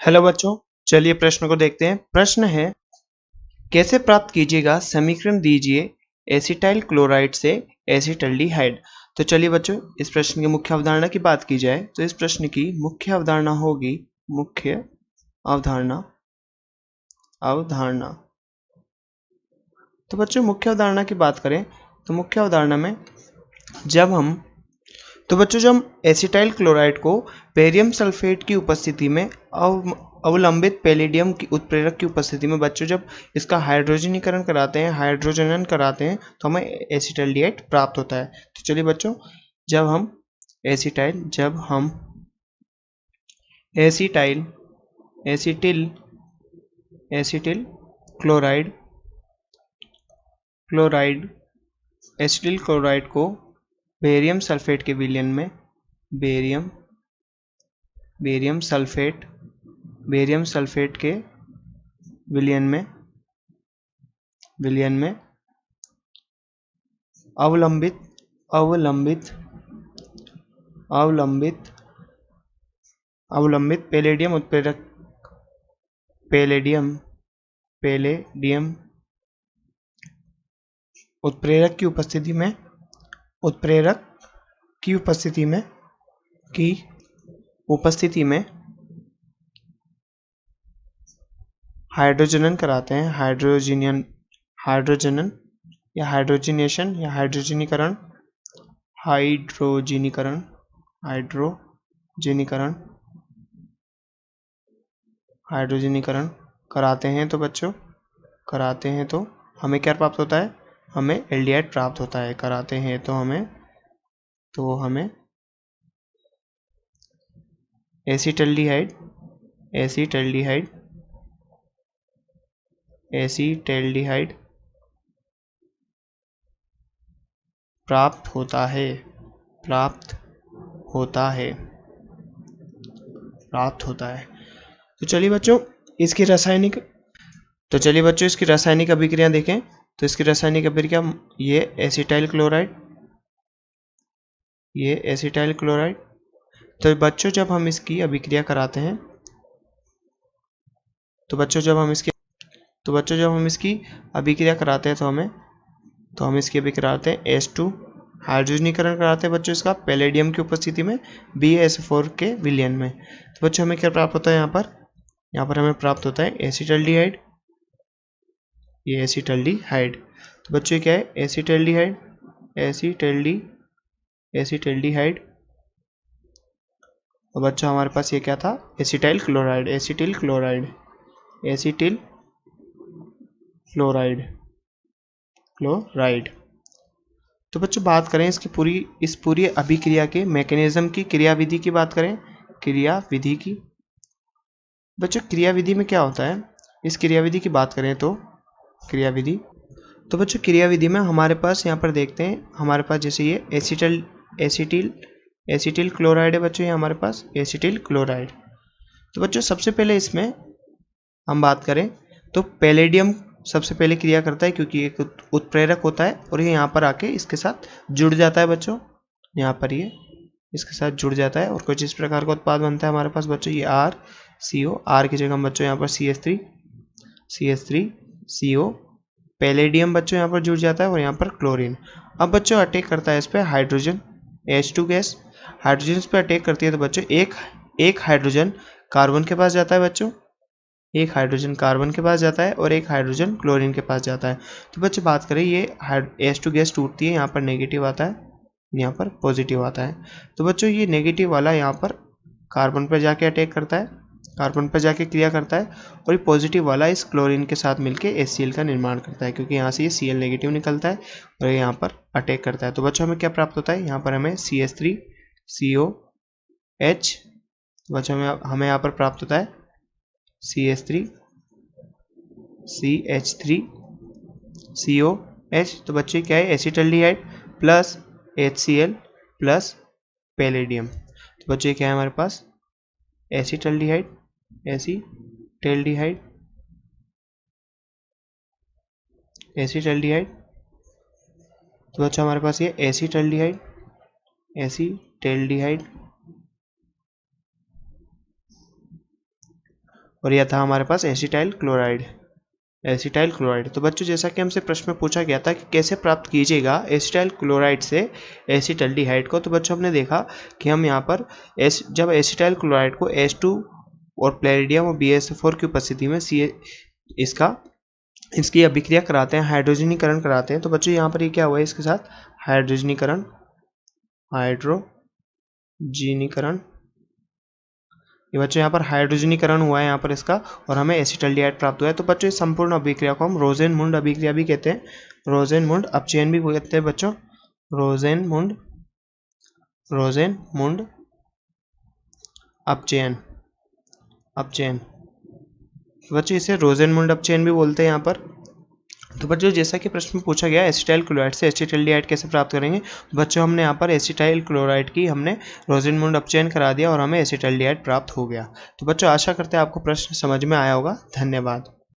Hello बच्चों, चलिए प्रश्न को देखते हैं। प्रश्न है, कैसे प्राप्त कीजिएगा समीकरण दीजिए एसिटाइल क्लोराइड से एसिटल्डिहाइड। तो चलिए बच्चों, इस प्रश्न की मुख्य अवधारणा की बात की जाए तो इस प्रश्न की मुख्य अवधारणा होगी मुख्य अवधारणा अवधारणा तो बच्चों, मुख्य अवधारणा की बात करें तो मुख्य अवधारणा में जब हम जब हम एसिटाइल क्लोराइड को बेरियम सल्फेट की उपस्थिति में अवलंबित पैलेडियम की उत्प्रेरक की उपस्थिति में बच्चों जब इसका हाइड्रोजनीकरण कराते हैं, हाइड्रोजनन कराते हैं, तो हमें एसिटल्डिहाइड प्राप्त होता है। तो चलिए बच्चों, जब हम acetyl acetyl acetyl acetyl chloride को बेरियम सल्फेट के विलयन में बेरियम सल्फेट के विलयन में अवलंबित पैलेडियम उत्प्रेरक की उपस्थिति में हाइड्रोजनन कराते हैं। हाइड्रोजनन या हाइड्रोजनेशन या हाइड्रोजनीकरण कराते हैं तो हमें क्या प्राप्त होता है? हमें एल्डिहाइड प्राप्त होता है। कराते हैं तो हमें एसिटल्डिहाइड प्राप्त होता है। तो चलिए बच्चों, इसकी रासायनिक अभिक्रिया देखें। तो इसकी रासायनिक अभिक्रिया, ये एसिटाइल क्लोराइड। तो बच्चों, जब हम इसकी अभिक्रिया कराते हैं तो जब हम इसकी अभिक्रिया कराते हैं तो हम इसकी अभिक्रिया कराते हैं H2 हाइड्रोजनीकरण कराते हैं बच्चों इसका पैलेडियम की उपस्थिति में BaSO4 के विलयन में। तो बच्चों, हमें क्या प्राप्त होता है? यहाँ पर हमें प्राप्त होता है एसिटल्डिहाइड। ये एसिटल्डिहाइड। तो बच्चों, क्या है? एसिटल्डिहाइड। और बच्चों, हमारे पास ये क्या था? Acetyl chloride. तो बच्चों, बात करें इस पूरी अभिक्रिया के मैकेनिज्म की, क्रियाविधि की बात करें। बच्चों, क्रियाविधि में क्या होता है? इस क्रियाविधि की बात करें तो बच्चों, क्रियाविधि में हमारे पास यहाँ पर देखते हैं, हमारे पास जैसे ये एसिटिल क्लोराइड है बच्चों, ये हमारे पास एसिटिल क्लोराइड। तो बच्चों, सबसे पहले इसमें हम बात करें तो पैलेडियम सबसे पहले क्रिया करता है, क्योंकि एक उत्प्रेरक होता है और ये यहाँ पर आके इसके साथ जुड़ जाता है बच्चों। यहाँ पर ये इसके साथ जुड़ जाता है और कुछ इस प्रकार का उत्पाद बनता है हमारे पास बच्चों। ये CO, R की जगह हम बच्चों यहाँ पर CH3CO, पैलेडियम बच्चों यहाँ पर जुड़ जाता है और यहाँ पर क्लोरीन। अब बच्चों, अटैक करता है इस पर हाइड्रोजन, H2 गैस। हाइड्रोजन इस पर अटैक करती है तो बच्चों एक हाइड्रोजन कार्बन के पास जाता है बच्चों, एक हाइड्रोजन कार्बन के पास जाता है और एक हाइड्रोजन क्लोरीन के पास जाता है। तो बच्चों, बात करें, ये H2 गैस टूटती है, यहाँ पर नेगेटिव आता है, यहाँ पर पॉजिटिव आता है। तो बच्चों, ये नेगेटिव वाला यहाँ पर कार्बन पर जाके अटैक करता है, कार्बन पर जाके क्रिया करता है, और ये पॉजिटिव वाला इस क्लोरीन के साथ मिलके HCl का निर्माण करता है, क्योंकि यहाँ से ये Cl नेगेटिव निकलता है और यहाँ पर अटैक करता है। तो बच्चों, हमें क्या प्राप्त होता है? यहाँ पर हमें CH3COH। बच्चों, हमें यहाँ पर प्राप्त होता है CH3CH3COH। तो बच्चे, क्या है? Acetaldehyde plus HCl plus palladium. तो बच्चे, क्या है हमारे पास? एसिटल्डिहाइड। तो बच्चा, हमारे पास ये एसिटल्डिहाइड। और यह था हमारे पास एसिटाइल क्लोराइड। Acetyl chloride. तो बच्चों जैसा कि हमसे प्रश्न में पूछा गया था कि कैसे प्राप्त कीजिएगा एसिटाइल क्लोराइड से एसिटल्डिहाइड को, तो बच्चों हमने देखा कि हम यहाँ पर जब एसिटाइल क्लोराइड को H2 और प्लेरिडियम और BSO4 की उपस्थिति में इसकी अभिक्रिया कराते हैं, हाइड्रोजनीकरण कराते हैं। तो बच्चों यहाँ पर ये क्या हुआ है इसके साथ हाइड्रोजनीकरण, ये बच्चों यहाँ पर हाइड्रोजनीकरण हुआ है यहाँ पर इसका, और हमें एसिटल्डिहाइड प्राप्त हुआ है। तो बच्चों इस संपूर्ण अभिक्रिया को हम रोजेनमुंड अभिक्रिया भी कहते हैं, रोजेनमुंड अपचयन भी कहते हैं बच्चों, रोजेनमुंड अपचयन। बच्चों इसे रोजेनमुंड अपचयन भी बोलते हैं यहाँ पर। तो बच्चों जैसा कि प्रश्न में पूछा गया एसिटाइल क्लोराइड से एसिटल्डिहाइड कैसे प्राप्त करेंगे, बच्चों हमने यहाँ पर एसिटाइल क्लोराइड की हमने रोजेनमुंड अपचयन करा दिया और हमें एसिटल्डिहाइड प्राप्त हो गया। तो बच्चों आशा करते हैं आपको प्रश्न समझ में आया होगा। धन्यवाद।